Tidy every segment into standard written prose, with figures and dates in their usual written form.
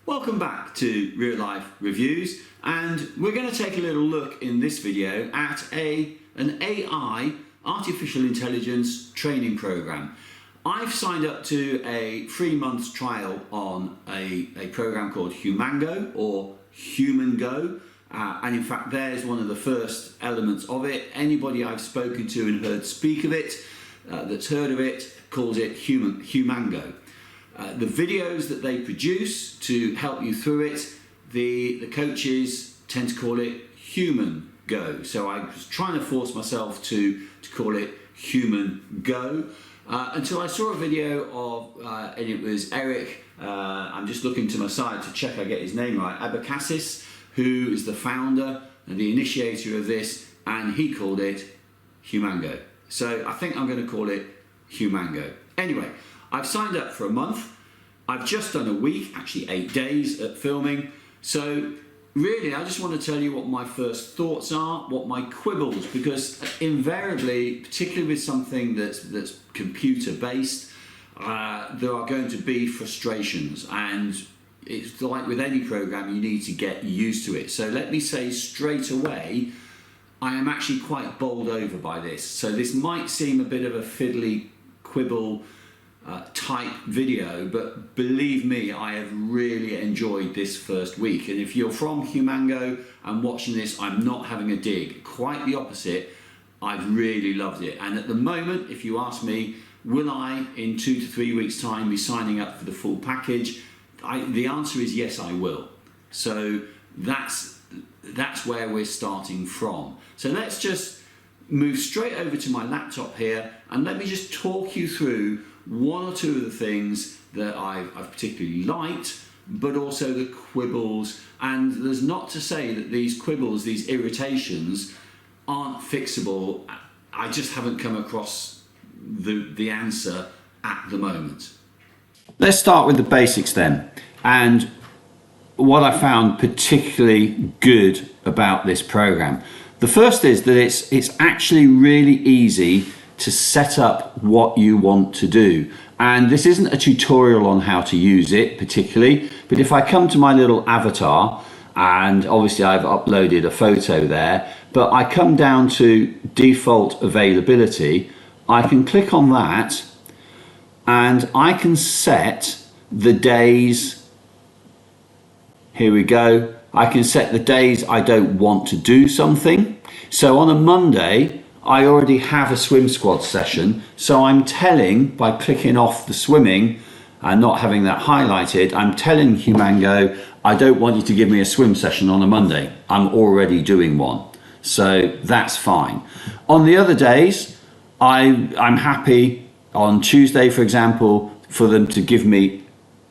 Welcome back to Real Life Reviews, and we're going to take a little look in this video at an AI, artificial intelligence training program. I've signed up to a 3-month trial on a program called Humango or Humango, and in fact there's one of the first elements of it. Anybody I've spoken to and heard speak of it, that's heard of it, calls it Humango. The videos that they produce to help you through it, the coaches tend to call it Humango. So I was trying to force myself to call it Humango until I saw a video of, and it was Eric, I'm just looking to my side to check I get his name right, Abacassis, who is the founder and the initiator of this, and he called it Humango. So I think I'm going to call it Humango. Anyway, I've signed up for a month. I've just done a week, actually 8 days at filming. So really, I just want to tell you what my first thoughts are, what my quibbles, because invariably, particularly with something that's computer based, there are going to be frustrations, and it's like with any program, you need to get used to it. So let me say straight away, I am actually quite bowled over by this. So this might seem a bit of a fiddly quibble type video, but believe me, I have really enjoyed this first week. And if you're from Humango and watching this, I'm not having a dig, quite the opposite. I've really loved it, and at the moment, if you ask me, will I in 2 to 3 weeks time be signing up for the full package, the answer is yes, I will. So that's where we're starting from. So let's just move straight over to my laptop here, and let me just talk you through one or two of the things that I've particularly liked, but also the quibbles. And there's not to say that these quibbles, these irritations, aren't fixable. I just haven't come across the answer at the moment. Let's start with the basics then. And what I found particularly good about this program. The first is that it's actually really easy to set up what you want to do. And this isn't a tutorial on how to use it particularly, but if I come to my little avatar, and obviously I've uploaded a photo there, but I come down to default availability, I can click on that and I can set the days. Here we go. I can set the days I don't want to do something. So on a Monday, I already have a swim squad session, so I'm telling, by clicking off the swimming and not having that highlighted, I'm telling Humango, I don't want you to give me a swim session on a Monday. I'm already doing one. So that's fine. On the other days, I'm happy on Tuesday, for example, for them to give me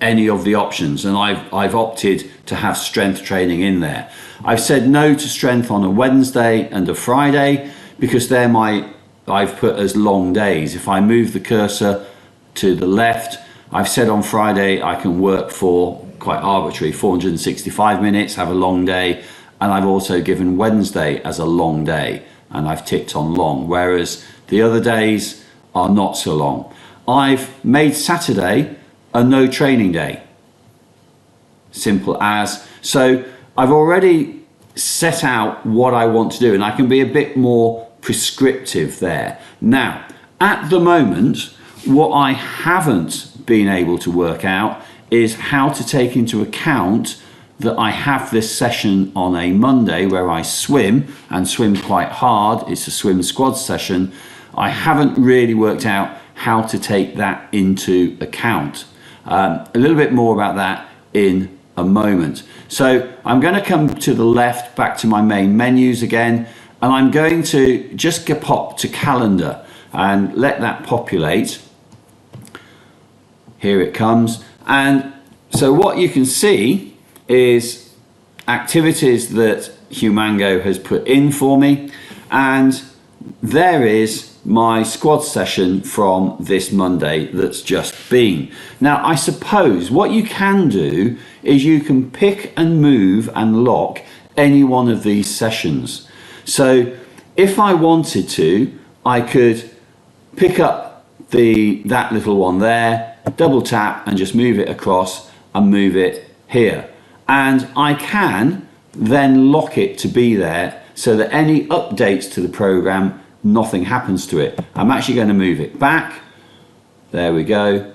any of the options, and I've opted to have strength training in there. I've said no to strength on a Wednesday and a Friday, because they're I've put as long days. If I move the cursor to the left, I've said on Friday I can work for, quite arbitrary, 465 minutes, have a long day, and I've also given Wednesday as a long day, and I've ticked on long, whereas the other days are not so long. I've made Saturday a no training day. Simple as. So I've already set out what I want to do, and I can be a bit more prescriptive there. Now, at the moment, what I haven't been able to work out is how to take into account that I have this session on a Monday where I swim, and swim quite hard. It's a swim squad session. I haven't really worked out how to take that into account. A little bit more about that in a moment. So I'm going to come to the left, back to my main menus again, and I'm going to just pop to calendar and let that populate. Here it comes. And so what you can see is activities that Humango has put in for me, and there is my squad session from this Monday that's just been. Now, I suppose what you can do is you can pick and move and lock any one of these sessions. So if I wanted to, I could pick up that little one there, double tap and just move it across and move it here, and I can then lock it to be there so that any updates to the program, nothing happens to it. I'm actually going to move it back. There we go.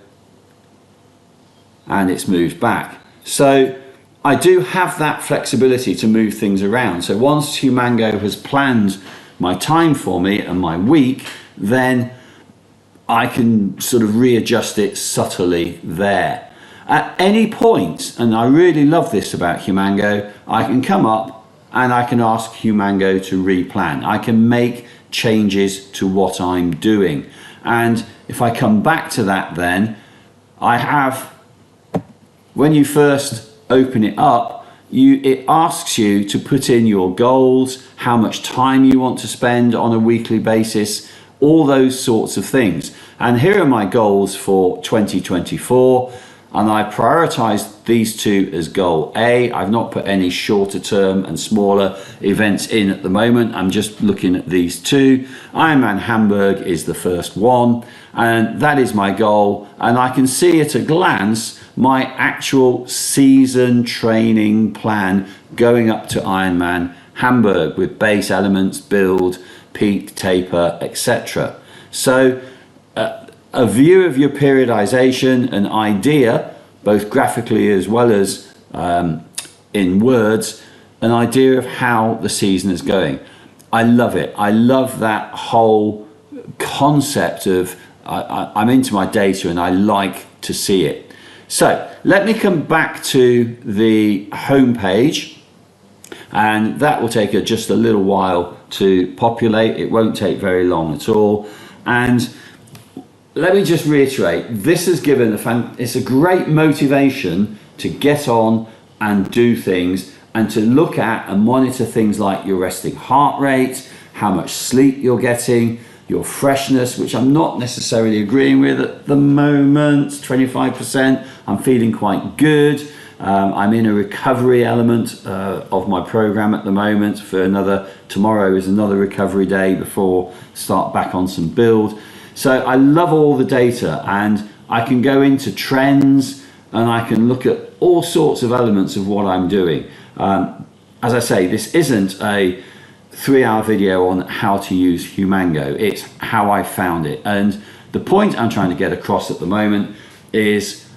And it's moved back. So I do have that flexibility to move things around. So once Humango has planned my time for me and my week, then I can sort of readjust it subtly there. At any point, and I really love this about Humango, I can come up and I can ask Humango to replan. I can make changes to what I'm doing. And if I come back to that, then I have, when you first open it up, it asks you to put in your goals, how much time you want to spend on a weekly basis, all those sorts of things. And here are my goals for 2024. And I prioritized these two as goal A. I've not put any shorter term and smaller events in at the moment. I'm just looking at these two. Ironman Hamburg is the first one, and that is my goal. And I can see at a glance my actual season training plan going up to Ironman Hamburg with base elements, build, peak, taper, etc. So a view of your periodization, an idea, both graphically as well as in words, an idea of how the season is going. I love it. I love that whole concept of I'm into my data and I like to see it. So let me come back to the home page, and that will take just a little while to populate. It won't take very long at all. And let me just reiterate, this has given it's a great motivation to get on and do things and to look at and monitor things like your resting heart rate, how much sleep you're getting, your freshness, which I'm not necessarily agreeing with at the moment, 25%. I'm feeling quite good. I'm in a recovery element of my program at the moment. Tomorrow is another recovery day before start back on some build. So I love all the data, and I can go into trends and I can look at all sorts of elements of what I'm doing. As I say, this isn't a 3-hour video on how to use Humango. It's how I found it. And the point I'm trying to get across at the moment is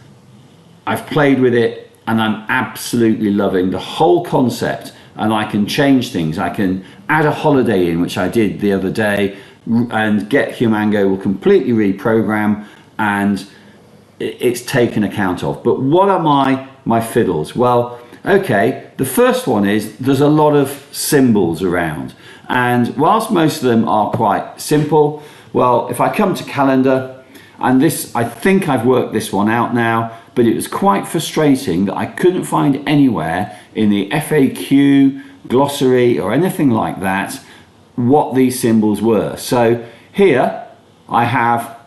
I've played with it and I'm absolutely loving the whole concept, and I can change things. I can add a holiday in, which I did the other day, and get Humango will completely reprogram, and it's taken account of. But what are my fiddles? Well, okay, the first one is there's a lot of symbols around, and whilst most of them are quite simple, well, if I come to calendar, and this, I think I've worked this one out now, but it was quite frustrating that I couldn't find anywhere in the FAQ, glossary, or anything like that what these symbols were. So here I have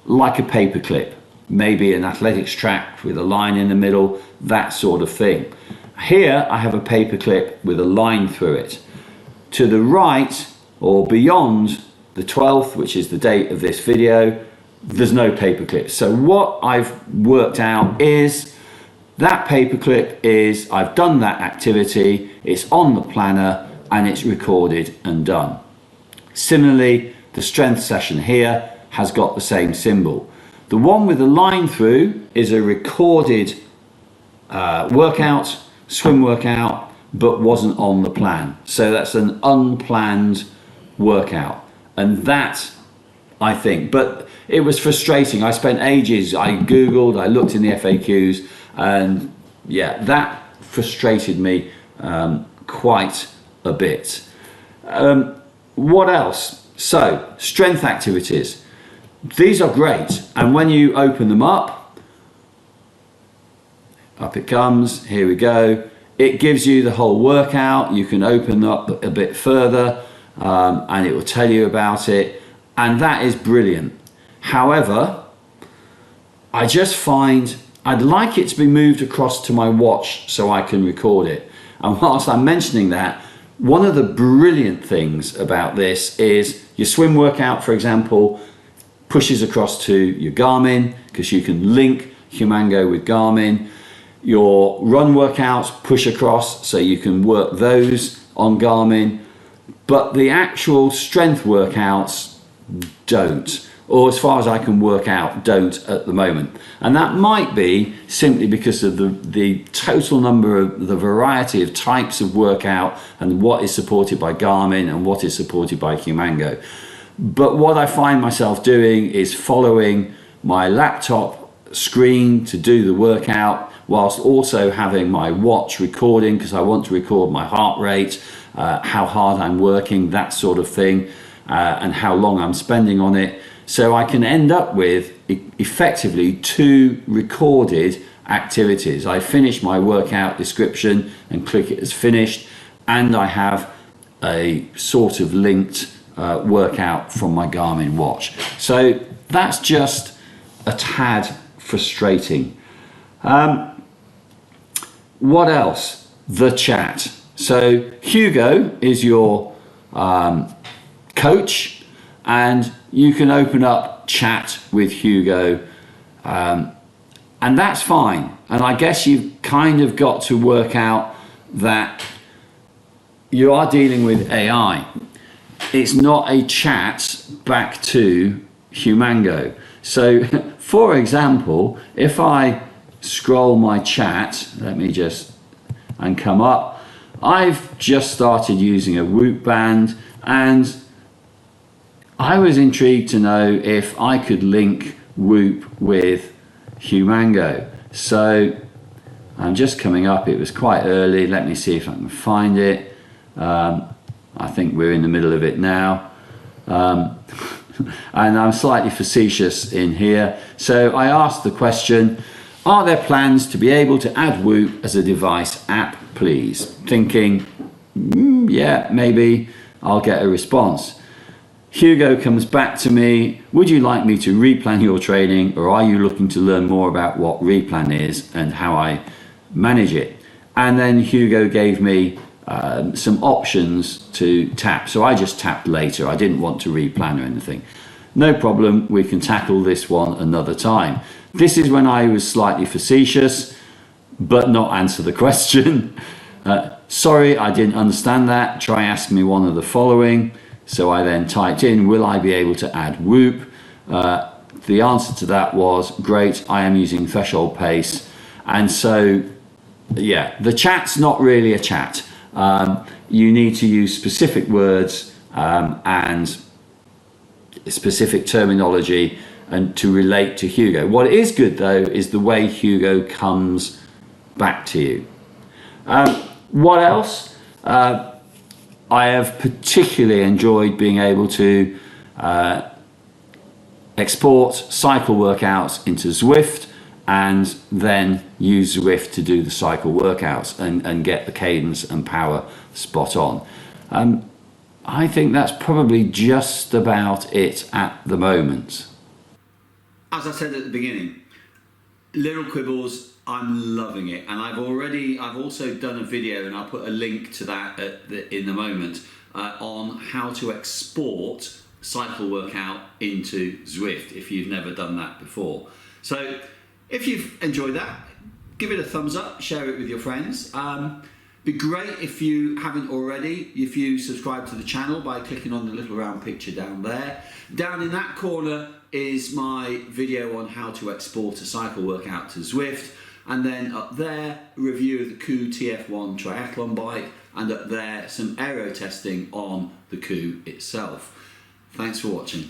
like a paperclip, maybe an athletics track with a line in the middle, that sort of thing. Here I have a paperclip with a line through it. To the right or beyond the 12th, which is the date of this video, there's no paperclip. So what I've worked out is that paperclip is, I've done that activity, it's on the planner, and it's recorded and done. Similarly, the strength session here has got the same symbol. The one with the line through is a recorded workout, swim workout, but wasn't on the plan. So that's an unplanned workout. And that, I think, but it was frustrating. I spent ages, I Googled, I looked in the FAQs, and yeah, that frustrated me quite a bit. What else? So, strength activities. These are great, and when you open them up it comes, here we go. It gives you the whole workout. You can open up a bit further and it will tell you about it, and that is brilliant. However, I just find I'd like it to be moved across to my watch so I can record it. And whilst I'm mentioning that, one of the brilliant things about this is your swim workout, for example, pushes across to your Garmin because you can link Humango with Garmin. Your run workouts push across, so you can work those on Garmin, but the actual strength workouts don't, or as far as I can work out, don't at the moment. And that might be simply because of the total number of the variety of types of workout and what is supported by Garmin and what is supported by Humango. But what I find myself doing is following my laptop screen to do the workout, whilst also having my watch recording, because I want to record my heart rate, how hard I'm working, that sort of thing, and how long I'm spending on it. So I can end up with effectively 2 recorded activities. I finish my workout description and click it as finished, and I have a sort of linked workout from my Garmin watch. So that's just a tad frustrating. What else? The chat. So Hugo is your coach, and you can open up chat with Hugo, and that's fine. And I guess you've kind of got to work out that you are dealing with AI. It's not a chat back to Humango. So for example, if I scroll my chat, and come up, I've just started using a Whoop band, and I was intrigued to know if I could link Whoop with Humango. So I'm just coming up, it was quite early, let me see if I can find it. I think we're in the middle of it now. And I'm slightly facetious in here. So I asked the question, are there plans to be able to add Whoop as a device app, please? Thinking, yeah, maybe I'll get a response. Hugo comes back to me, would you like me to replan your training, or are you looking to learn more about what replan is and how I manage it? And then Hugo gave me some options to tap. So I just tapped later. I didn't want to replan or anything. No problem, we can tackle this one another time. This is when I was slightly facetious, but not answer the question. Sorry, I didn't understand that. Try asking me one of the following. So I then typed in, will I be able to add Whoop? The answer to that was, great, I am using threshold pace. And so, yeah, the chat's not really a chat. You need to use specific words and specific terminology and to relate to Hugo. What is good though is the way Hugo comes back to you. What else? I have particularly enjoyed being able to export cycle workouts into Zwift and then use Zwift to do the cycle workouts and get the cadence and power spot on. I think that's probably just about it at the moment. As I said at the beginning, Little Quibbles, I'm loving it, and I've also done a video, and I'll put a link to that in the moment, on how to export cycle workout into Zwift if you've never done that before. So if you've enjoyed that, give it a thumbs up, share it with your friends. Be great if you haven't already, if you subscribe to the channel by clicking on the little round picture down there. Down in that corner is my video on how to export a cycle workout to Zwift. And then up there, a review of the Coup TF1 Triathlon bike, and up there, some aero testing on the Coup itself. Thanks for watching.